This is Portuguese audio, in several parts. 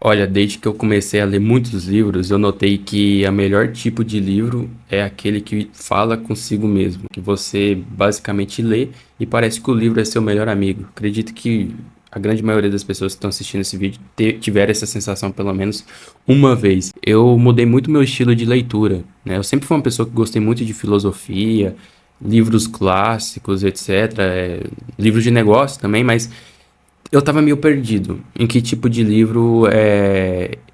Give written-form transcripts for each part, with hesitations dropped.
Olha, desde que eu comecei a ler muitos livros, eu notei que o melhor tipo de livro é aquele que fala consigo mesmo, que você basicamente lê e parece que o livro é seu melhor amigo. Acredito que a grande maioria das pessoas que estão assistindo esse vídeo tiveram essa sensação pelo menos uma vez. Eu mudei muito meu estilo de leitura, né? Eu sempre fui uma pessoa que gostei muito de filosofia, livros clássicos, etc. Livros de negócio também, mas eu tava meio perdido em que tipo de livro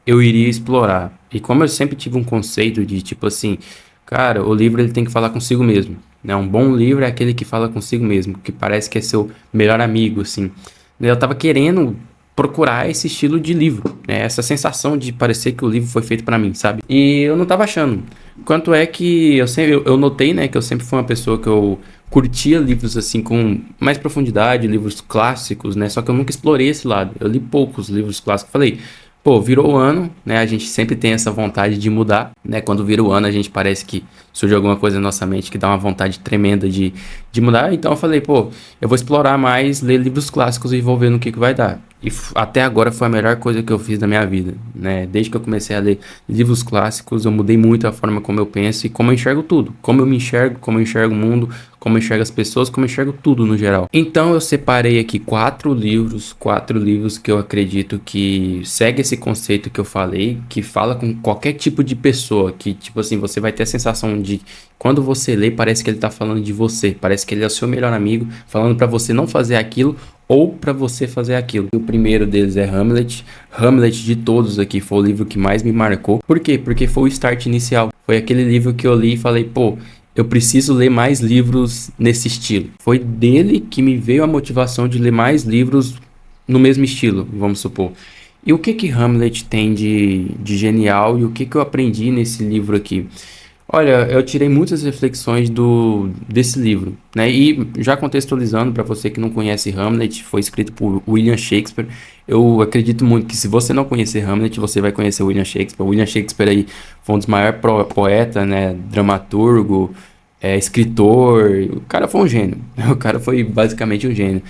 eu iria explorar. E como eu sempre tive um conceito de tipo assim, cara, o livro ele tem que falar consigo mesmo, né? Um bom livro é aquele que fala consigo mesmo, que parece que é seu melhor amigo, assim. Eu tava querendo procurar esse estilo de livro, né? Essa sensação de parecer que o livro foi feito pra mim, sabe? E eu não tava achando. Quanto é que eu notei, né, que eu sempre fui uma pessoa que eu curtia livros assim com mais profundidade, livros clássicos, né? Só que eu nunca explorei esse lado. Eu li poucos livros clássicos. Falei, pô, virou o ano, né? A gente sempre tem essa vontade de mudar, né? Quando vira o ano, a gente parece que surge alguma coisa na nossa mente que dá uma vontade tremenda de mudar. Então eu falei, pô, eu vou explorar mais, ler livros clássicos e vou ver no que vai dar. E até agora foi a melhor coisa que eu fiz na minha vida, né? Desde que eu comecei a ler livros clássicos, eu mudei muito a forma como eu penso e como eu enxergo tudo. Como eu me enxergo, como eu enxergo o mundo, como eu enxergo as pessoas, como eu enxergo tudo no geral. Então eu separei aqui quatro livros que eu acredito que segue esse conceito que eu falei, que fala com qualquer tipo de pessoa, que tipo assim, você vai ter a sensação de quando você lê, parece que ele tá falando de você, parece que ele é o seu melhor amigo, falando pra você não fazer aquilo ou para você fazer aquilo. O primeiro deles é Hamlet. Hamlet de todos aqui foi o livro que mais me marcou. Por quê? Porque foi o start inicial. Foi aquele livro que eu li e falei, pô, eu preciso ler mais livros nesse estilo. Foi dele que me veio a motivação de ler mais livros no mesmo estilo, vamos supor. E o que que Hamlet tem de genial e o que que eu aprendi nesse livro aqui? Olha, eu tirei muitas reflexões desse livro, né? E já contextualizando para você que não conhece Hamlet, foi escrito por William Shakespeare. Eu acredito muito que se você não conhecer Hamlet, você vai conhecer William Shakespeare. William Shakespeare aí foi um dos maiores poetas, né? Dramaturgo, escritor. O cara foi um gênio. O cara foi basicamente um gênio.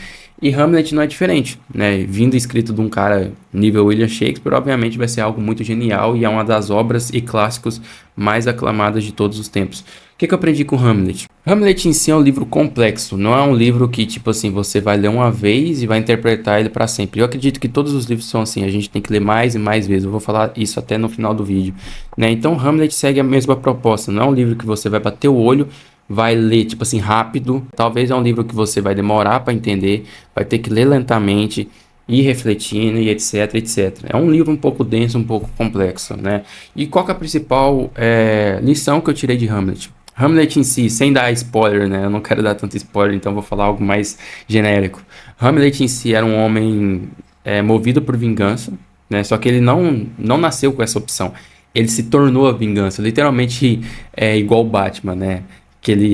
E Hamlet não é diferente, né? Vindo escrito de um cara nível William Shakespeare, obviamente vai ser algo muito genial e é uma das obras e clássicos mais aclamadas de todos os tempos. O que que eu aprendi com Hamlet? Hamlet em si é um livro complexo, não é um livro que, tipo assim, você vai ler uma vez e vai interpretar ele para sempre. Eu acredito que todos os livros são assim, a gente tem que ler mais e mais vezes. Eu vou falar isso até no final do vídeo, né? Então Hamlet segue a mesma proposta, não é um livro que você vai bater o olho, vai ler, tipo assim, rápido. Talvez é um livro que você vai demorar para entender, vai ter que ler lentamente, ir refletindo e etc, etc. É um livro um pouco denso, um pouco complexo, né? E qual que é a principal lição que eu tirei de Hamlet? Hamlet em si, sem dar spoiler, né? Eu não quero dar tanto spoiler, então vou falar algo mais genérico. Hamlet em si era um homem movido por vingança, né? Só que ele não nasceu com essa opção. Ele se tornou a vingança, literalmente igual o Batman, né?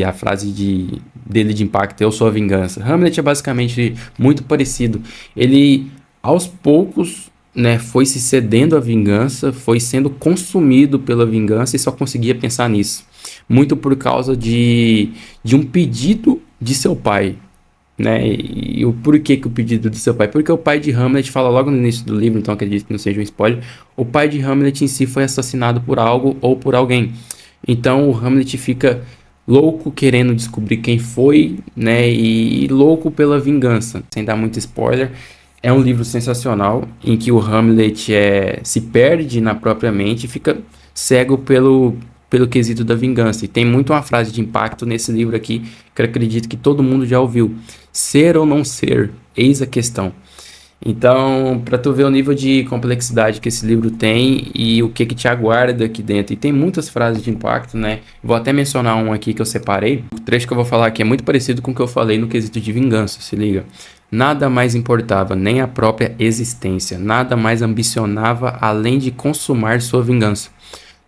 A frase dele de impacto, eu sou a vingança. Hamlet é basicamente muito parecido. Ele, aos poucos, né, foi se cedendo à vingança, foi sendo consumido pela vingança e só conseguia pensar nisso. Muito por causa de um pedido de seu pai, né? E o porquê que o pedido de seu pai? Porque o pai de Hamlet fala logo no início do livro, então acredito que não seja um spoiler. O pai de Hamlet em si foi assassinado por algo ou por alguém. Então o Hamlet fica louco querendo descobrir quem foi, né? E louco pela vingança. Sem dar muito spoiler, é um livro sensacional em que o Hamlet se perde na própria mente e fica cego pelo quesito da vingança. E tem muito uma frase de impacto nesse livro aqui que eu acredito que todo mundo já ouviu. Ser ou não ser, eis a questão. Então, para tu ver o nível de complexidade que esse livro tem e o que que te aguarda aqui dentro. E tem muitas frases de impacto, né? Vou até mencionar um aqui que eu separei. O trecho que eu vou falar aqui é muito parecido com o que eu falei no quesito de vingança, se liga. Nada mais importava, nem a própria existência. Nada mais ambicionava além de consumar sua vingança.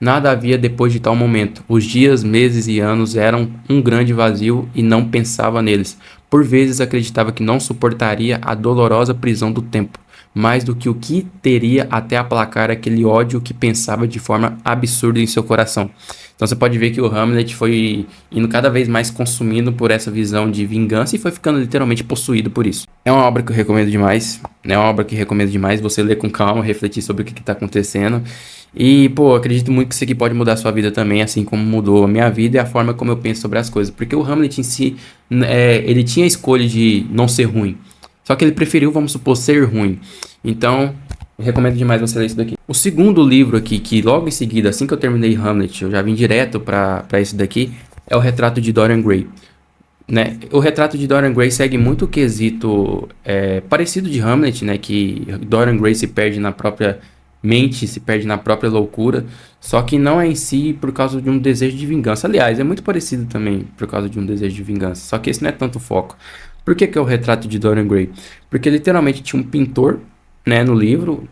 Nada havia depois de tal momento. Os dias, meses e anos eram um grande vazio e não pensava neles. Por vezes acreditava que não suportaria a dolorosa prisão do tempo, mais do que o que teria até aplacar aquele ódio que pensava de forma absurda em seu coração. Então você pode ver que o Hamlet foi indo cada vez mais consumido por essa visão de vingança e foi ficando literalmente possuído por isso. É uma obra que eu recomendo demais, é uma obra que recomendo demais você ler com calma, refletir sobre o que está acontecendo. E, pô, eu acredito muito que isso aqui pode mudar a sua vida também, assim como mudou a minha vida e a forma como eu penso sobre as coisas. Porque o Hamlet em si, ele tinha a escolha de não ser ruim. Só que ele preferiu, vamos supor, ser ruim. Então, eu recomendo demais você ler isso daqui. O segundo livro aqui, que logo em seguida, assim que eu terminei Hamlet, eu já vim direto para esse daqui, é o Retrato de Dorian Gray. Né? O Retrato de Dorian Gray segue muito o quesito parecido de Hamlet, né? Que Dorian Gray se perde na própria mente, se perde na própria loucura, só que não é em si por causa de um desejo de vingança. Aliás, é muito parecido também por causa de um desejo de vingança, só que esse não é tanto o foco. Por que é o Retrato de Dorian Gray? Porque literalmente tinha um pintor, né, no livro,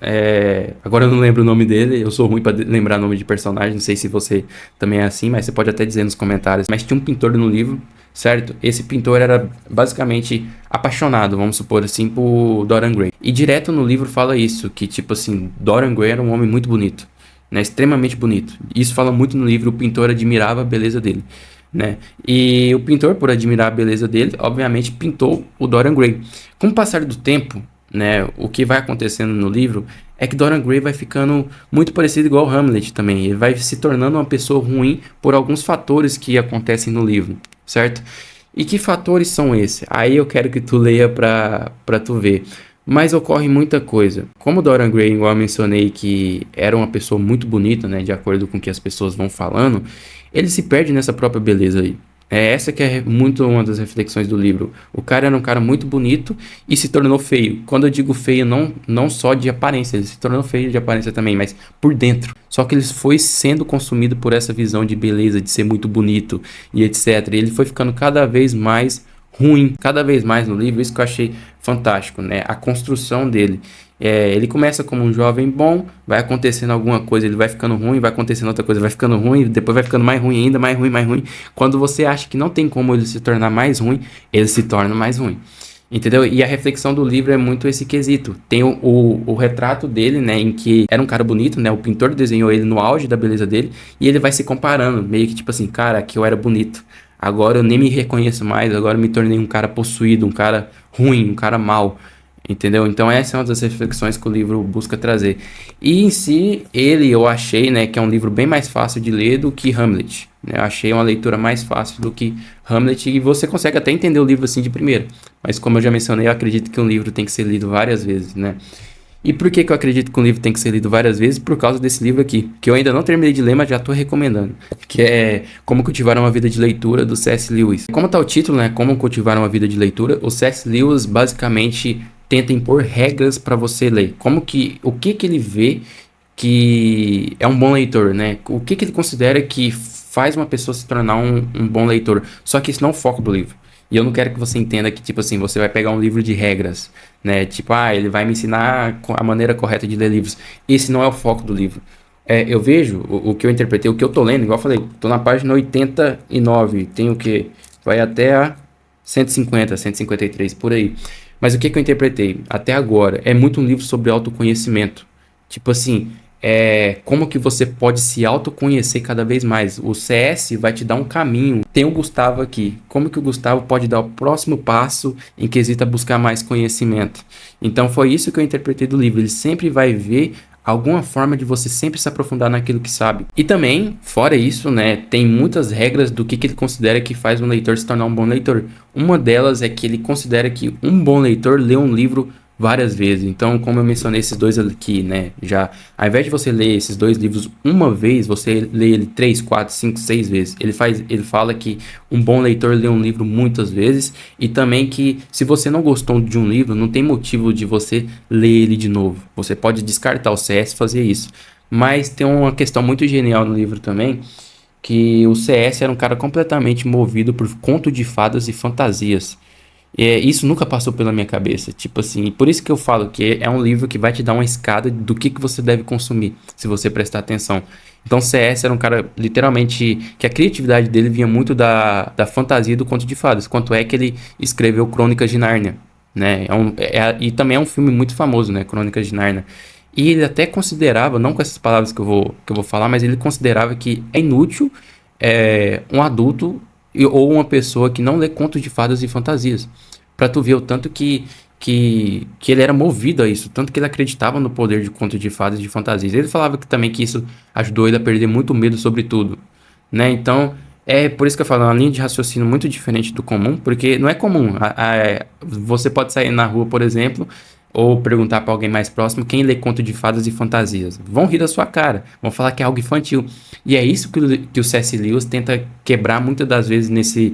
agora eu não lembro o nome dele, eu sou ruim para lembrar nome de personagem, não sei se você também é assim, mas você pode até dizer nos comentários, mas tinha um pintor no livro, certo? Esse pintor era basicamente apaixonado, vamos supor assim, por Dorian Gray. E direto no livro fala isso, que tipo assim, Dorian Gray era um homem muito bonito, né? Extremamente bonito. Isso fala muito no livro, o pintor admirava a beleza dele, né? E o pintor, por admirar a beleza dele, obviamente pintou o Dorian Gray. Com o passar do tempo, né, o que vai acontecendo no livro é que Dorian Gray vai ficando muito parecido igual Hamlet também. Ele vai se tornando uma pessoa ruim por alguns fatores que acontecem no livro, certo? E que fatores são esses? Aí eu quero que tu leia pra tu ver. Mas ocorre muita coisa. Como Dorian Gray, igual eu mencionei, que era uma pessoa muito bonita, né, de acordo com o que as pessoas vão falando, ele se perde nessa própria beleza aí. É essa que é muito uma das reflexões do livro. O cara era um cara muito bonito e se tornou feio. Quando eu digo feio, não só de aparência, ele se tornou feio de aparência também, mas por dentro. Só que ele foi sendo consumido por essa visão de beleza, de ser muito bonito e etc. E ele foi ficando cada vez mais ruim, cada vez mais no livro. Isso que eu achei fantástico, né? A construção dele. Ele começa como um jovem bom, vai acontecendo alguma coisa, ele vai ficando ruim, vai acontecendo outra coisa, vai ficando ruim, depois vai ficando mais ruim ainda, mais ruim, mais ruim. Quando você acha que não tem como ele se tornar mais ruim, ele se torna mais ruim. Entendeu? E a reflexão do livro é muito esse quesito. Tem o retrato dele, né, em que era um cara bonito, né, o pintor desenhou ele no auge da beleza dele, e ele vai se comparando, meio que tipo assim, cara, aqui eu era bonito, agora eu nem me reconheço mais, agora eu me tornei um cara possuído, um cara ruim, um cara mau. Entendeu? Então essa é uma das reflexões que o livro busca trazer. E em si, eu achei, né, que é um livro bem mais fácil de ler do que Hamlet, né? Eu achei uma leitura mais fácil do que Hamlet e você consegue até entender o livro assim de primeira. Mas como eu já mencionei, eu acredito que um livro tem que ser lido várias vezes, né? E por que eu acredito que um livro tem que ser lido várias vezes? Por causa desse livro aqui, que eu ainda não terminei de ler, mas já estou recomendando. Que é Como Cultivar uma Vida de Leitura, do C.S. Lewis. Como tá o título, né? Como Cultivar uma Vida de Leitura, o C.S. Lewis basicamente tenta impor regras para você ler. O que ele vê que é um bom leitor, né? O que ele considera que faz uma pessoa se tornar um bom leitor. Só que isso não é o foco do livro. E eu não quero que você entenda que, tipo assim, você vai pegar um livro de regras, né? Tipo, ele vai me ensinar a maneira correta de ler livros. Esse não é o foco do livro. Eu vejo o que eu interpretei, o que eu tô lendo, igual eu falei, tô na página 89, tem o quê? Vai até a 150, 153, por aí. Mas o que eu interpretei até agora é muito um livro sobre autoconhecimento. Tipo assim, como que você pode se autoconhecer cada vez mais. O CS vai te dar um caminho. Tem o Gustavo aqui. Como que o Gustavo pode dar o próximo passo em quesito a buscar mais conhecimento? Então foi isso que eu interpretei do livro. Ele sempre vai ver alguma forma de você sempre se aprofundar naquilo que sabe. E também, fora isso, né, tem muitas regras do que ele considera que faz um leitor se tornar um bom leitor. Uma delas é que ele considera que um bom leitor lê um livro várias vezes. Então, como eu mencionei esses dois aqui, né, já, ao invés de você ler esses dois livros uma vez, você lê ele 3, 4, 5, 6 vezes. Ele fala que um bom leitor lê um livro muitas vezes e também que se você não gostou de um livro, não tem motivo de você ler ele de novo. Você pode descartar o CS e fazer isso. Mas tem uma questão muito genial no livro também, que o CS era um cara completamente movido por conto de fadas e fantasias. Isso nunca passou pela minha cabeça, tipo assim, por isso que eu falo que é um livro que vai te dar uma escada do que você deve consumir, se você prestar atenção. Então C.S. era um cara, literalmente, que a criatividade dele vinha muito da fantasia do conto de fadas, quanto é que ele escreveu Crônicas de Nárnia, né, e também é um filme muito famoso, né, Crônicas de Nárnia. E ele até considerava, não com essas palavras que eu vou falar, mas ele considerava que é inútil um adulto ou uma pessoa que não lê contos de fadas e fantasias. Pra tu ver o tanto que que ele era movido a isso, tanto que ele acreditava no poder de contos de fadas e de fantasias. Ele falava que também que isso ajudou ele a perder muito medo sobre tudo, né? Então, é por isso que eu falo, é uma linha de raciocínio muito diferente do comum, porque não é comum. Você pode sair na rua, por exemplo, ou perguntar para alguém mais próximo quem lê conto de fadas e fantasias. Vão rir da sua cara, vão falar que é algo infantil. E é isso que o C.S. Lewis tenta quebrar muitas das vezes nesse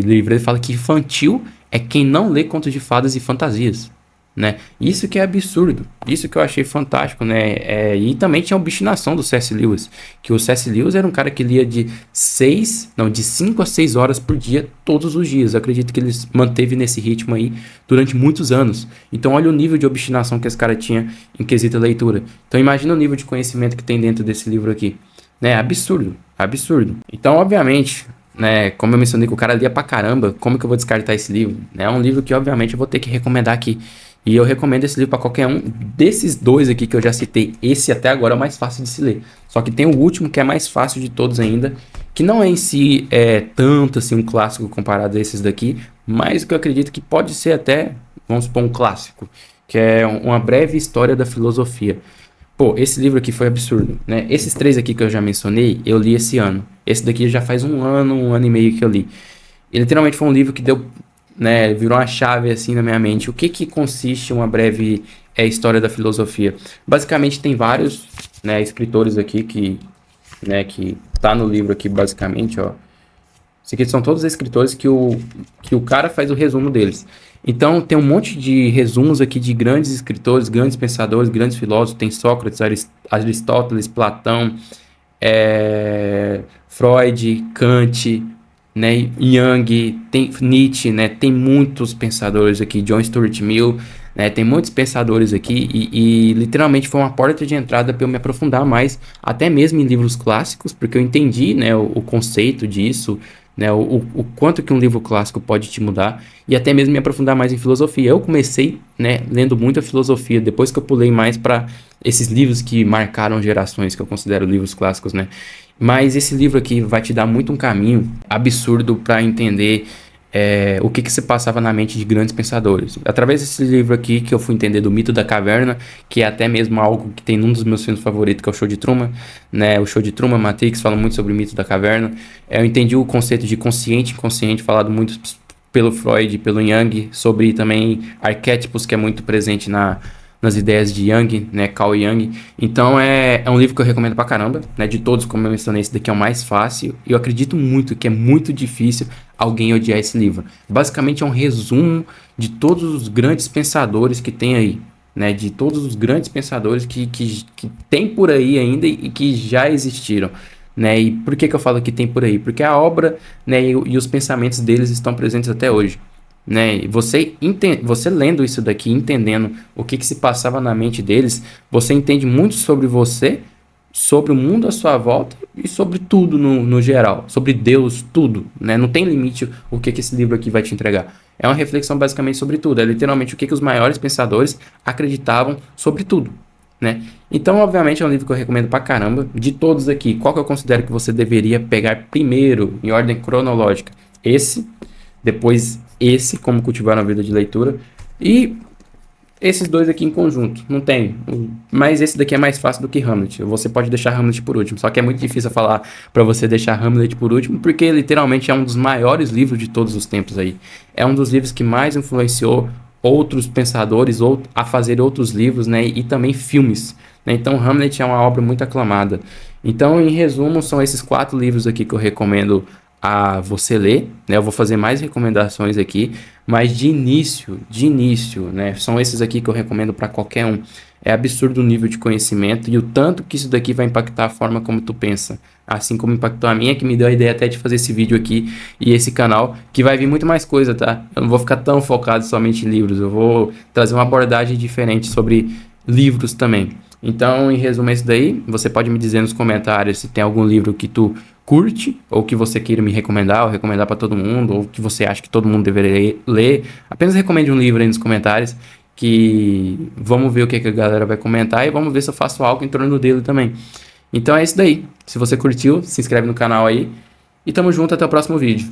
livro. Ele fala que infantil é quem não lê contos de fadas e fantasias, né? Isso que é absurdo, isso que eu achei fantástico, né? E também tinha a obstinação do C.S. Lewis, que o C.S. Lewis era um cara que lia de 5 a 6 horas por dia, todos os dias. Eu acredito que ele manteve nesse ritmo aí durante muitos anos. Então olha o nível de obstinação que esse cara tinha em quesito leitura. Então imagina o nível de conhecimento que tem dentro desse livro aqui, né? Absurdo, absurdo. Então obviamente, né, como eu mencionei que o cara lia pra caramba, como que eu vou descartar esse livro? É um livro que obviamente eu vou ter que recomendar aqui. E eu recomendo esse livro para qualquer um. Desses dois aqui que eu já citei, esse até agora é o mais fácil de se ler. Só que tem o último que é mais fácil de todos ainda, que não é em si tanto assim um clássico comparado a esses daqui, mas que eu acredito que pode ser até, vamos supor, um clássico, que é Uma Breve História da Filosofia. Pô, esse livro aqui foi absurdo, né? Esses três aqui que eu já mencionei, eu li esse ano. Esse daqui já faz um ano e meio que eu li. E literalmente foi um livro que deu, né, virou uma chave assim na minha mente. O que que consiste Uma Breve História da Filosofia? Basicamente tem vários, né, escritores aqui que tá no livro aqui basicamente, ó. Esses aqui são todos escritores que o cara faz o resumo deles. Então tem um monte de resumos aqui de grandes escritores, grandes pensadores, grandes filósofos. Tem Sócrates, Aristóteles, Platão, Freud, Kant, né, Jung, tem Nietzsche, né, tem muitos pensadores aqui, John Stuart Mill, né, tem muitos pensadores aqui e literalmente foi uma porta de entrada para eu me aprofundar mais, até mesmo em livros clássicos, porque eu entendi, né, o conceito disso, né, o quanto que um livro clássico pode te mudar e até mesmo me aprofundar mais em filosofia. Eu comecei, né, lendo muita filosofia, depois que eu pulei mais para esses livros que marcaram gerações, que eu considero livros clássicos, né. Mas esse livro aqui vai te dar muito um caminho absurdo para entender o que se passava na mente de grandes pensadores. Através desse livro aqui que eu fui entender do mito da caverna, que é até mesmo algo que tem num dos meus filmes favoritos, que é o Show de Truman, né? O Show de Truman, Matrix, fala muito sobre o mito da caverna. Eu entendi o conceito de consciente e inconsciente, falado muito pelo Freud, pelo Jung, sobre também arquétipos, que é muito presente nas ideias de Jung, né, Carl Jung. Então é um livro que eu recomendo pra caramba, né, de todos, como eu mencionei, esse daqui é o mais fácil, e eu acredito muito que é muito difícil alguém odiar esse livro. Basicamente é um resumo de todos os grandes pensadores que tem aí, né, de todos os grandes pensadores que tem por aí ainda e que já existiram. Né, e por que eu falo que tem por aí? Porque a obra, né, e os pensamentos deles estão presentes até hoje. Né? E você lendo isso daqui, entendendo o que se passava na mente deles, você entende muito sobre você, sobre o mundo à sua volta e sobre tudo no geral, sobre Deus, tudo, né? Não tem limite o que esse livro aqui vai te entregar. É uma reflexão basicamente sobre tudo, é literalmente o que os maiores pensadores acreditavam sobre tudo, né? Então, obviamente, é um livro que eu recomendo pra caramba. De todos aqui, qual que eu considero que você deveria pegar primeiro, em ordem cronológica? Esse, depois esse, Como Cultivar uma Vida de Leitura, e esses dois aqui em conjunto. Não tem, mas esse daqui é mais fácil do que Hamlet. Você pode deixar Hamlet por último, só que é muito difícil falar para você deixar Hamlet por último, porque literalmente é um dos maiores livros de todos os tempos aí. É um dos livros que mais influenciou outros pensadores a fazer outros livros, né, e também filmes, né? Então Hamlet é uma obra muito aclamada. Então, em resumo, são esses 4 livros aqui que eu recomendo a você ler, né? Eu vou fazer mais recomendações aqui, mas de início, né? São esses aqui que eu recomendo para qualquer um. É absurdo o nível de conhecimento e o tanto que isso daqui vai impactar a forma como tu pensa. Assim como impactou a minha, que me deu a ideia até de fazer esse vídeo aqui e esse canal, que vai vir muito mais coisa, tá? Eu não vou ficar tão focado somente em livros, eu vou trazer uma abordagem diferente sobre livros também. Então, em resumo, é isso daí. Você pode me dizer nos comentários se tem algum livro que tu curte, ou que você queira me recomendar, ou recomendar para todo mundo, ou que você acha que todo mundo deveria ler. Apenas recomende um livro aí nos comentários, que vamos ver o que a galera vai comentar, e vamos ver se eu faço algo em torno dele também. Então é isso daí. Se você curtiu, se inscreve no canal aí, e tamo junto, até o próximo vídeo.